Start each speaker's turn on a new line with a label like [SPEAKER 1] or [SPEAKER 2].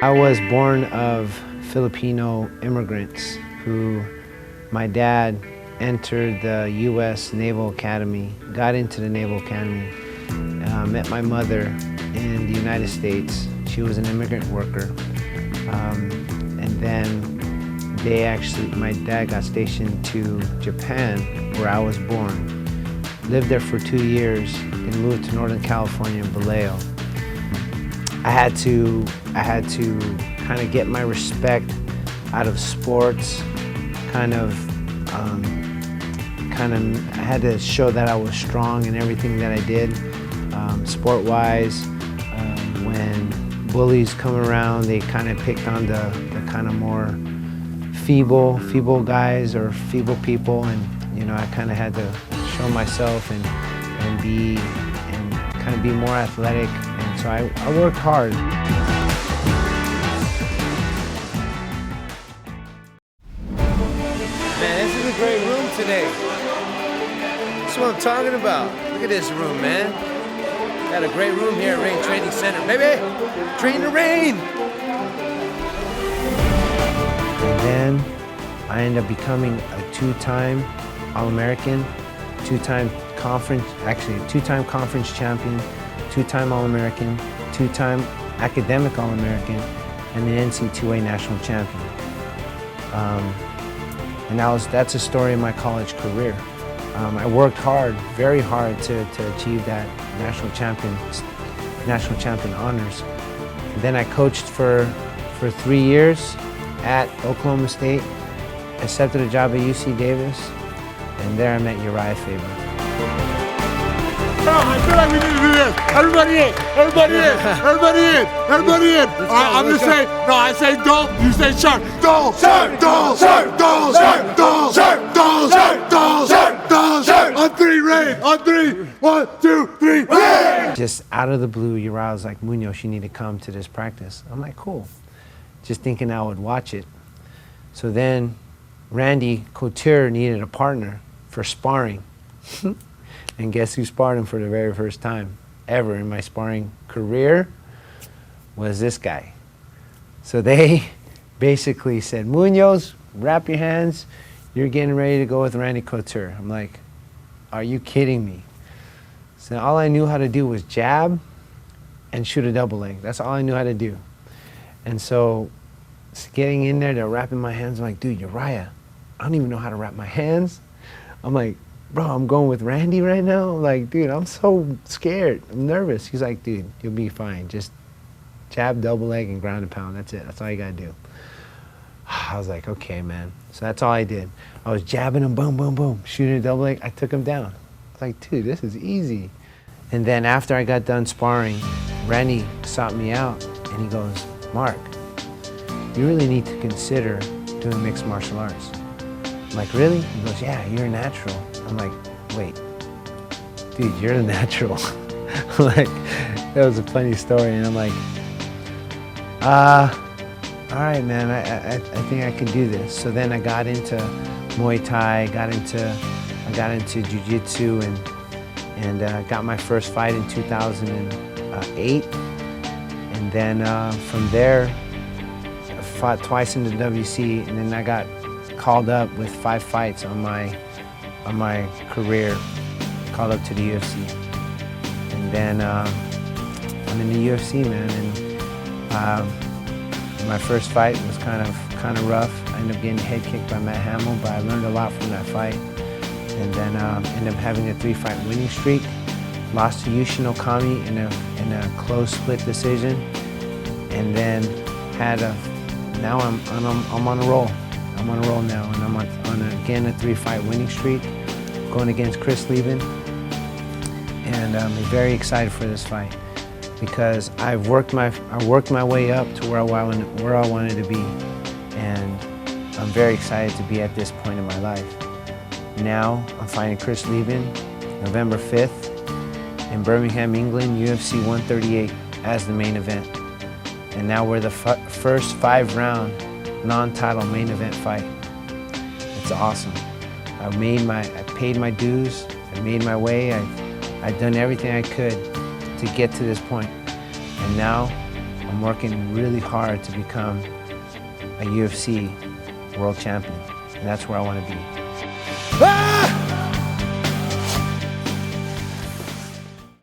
[SPEAKER 1] I was born of Filipino immigrants who, my dad entered the U.S. Naval Academy, got into the Naval Academy, met my mother in the United States. She was an immigrant worker. And then my dad got stationed to Japan, where I was born. Lived there for 2 years, and moved to Northern California in Vallejo. I had to kind of get my respect out of sports, I had to show that I was strong in everything that I did, sport-wise. When bullies come around, they kind of picked on the kind of more feeble guys or feeble people, and I kind of had to show myself and kind of be more athletic, and so I worked hard.
[SPEAKER 2] Man, this is a great room today. That's what I'm talking about. Look at this room, man. Got a great room here at Rain Training Center, baby. Train the rain.
[SPEAKER 1] And then I ended up becoming a two-time All-American, two-time conference champion, two-time All-American, two-time academic All-American, and an NCAA national champion. And that's a story of my college career. I worked hard, very hard, to achieve that national champion honors. And then I coached for 3 years at Oklahoma State, accepted a job at UC Davis, and there I met Uriah Faber.
[SPEAKER 3] I feel like we need to do this. Everybody in, everybody in, everybody in, everybody in. All right, I'm gonna say, no, I say don't, you say sharp. Don't, sharp, don't, sharp, don't, sharp, don't, sharp, don't, sharp, don't, sharp, don't, sharp. On three, rain, on three. 1, 2, 3, rain.
[SPEAKER 1] Just out of the blue, Uriah was like, Munoz, you need to come to this practice. I'm like, cool. Just thinking I would watch it. So then Randy Couture needed a partner for sparring. And guess who sparred him for the very first time ever in my sparring career? Was this guy. So they basically said, Munoz, wrap your hands. You're getting ready to go with Randy Couture. I'm like, are you kidding me? So all I knew how to do was jab and shoot a double leg. That's all I knew how to do. And so getting in there, they're wrapping my hands. I'm like, dude, Uriah, I don't even know how to wrap my hands. I'm like, bro, I'm going with Randy right now? I'm like, dude, I'm so scared. I'm nervous. He's like, dude, you'll be fine. Just jab, double leg, and ground and pound. That's it. That's all you got to do. I was like, okay, man. So that's all I did. I was jabbing him, boom, boom, boom, shooting a double leg. I took him down. I was like, dude, this is easy. And then after I got done sparring, Randy sought me out, and he goes, Mark, you really need to consider doing mixed martial arts. I'm like, really? He goes, yeah, you're a natural. I'm like, wait, dude, you're the natural. Like, that was a funny story, and I'm like, all right, man, I think I can do this. So then I got into Muay Thai, I got into Jiu-Jitsu, and got my first fight in 2008. And then from there, I fought twice in the WC, and then I got called up with 5 fights on my career, called up to the UFC. And then I'm in the UFC, man, and my first fight was kind of rough. I ended up getting head kicked by Matt Hamill, but I learned a lot from that fight. And then ended up having a 3-fight winning streak. Lost to Yushin Okami in a close split decision, and then now I'm on a roll. I'm on a roll now, and I'm on again a 3-fight winning streak, going against Chris Leben, and I'm very excited for this fight because I worked my way up to where I wanted to be, and I'm very excited to be at this point in my life. Now I'm fighting Chris Leben, November 5th, in Birmingham, England, UFC 138 as the main event, and now we're the first 5-round non-title main event fight. It's awesome. I paid my dues. I made my way. I've done everything I could to get to this point. And now I'm working really hard to become a UFC world champion, and that's where I want to be.
[SPEAKER 2] Ah!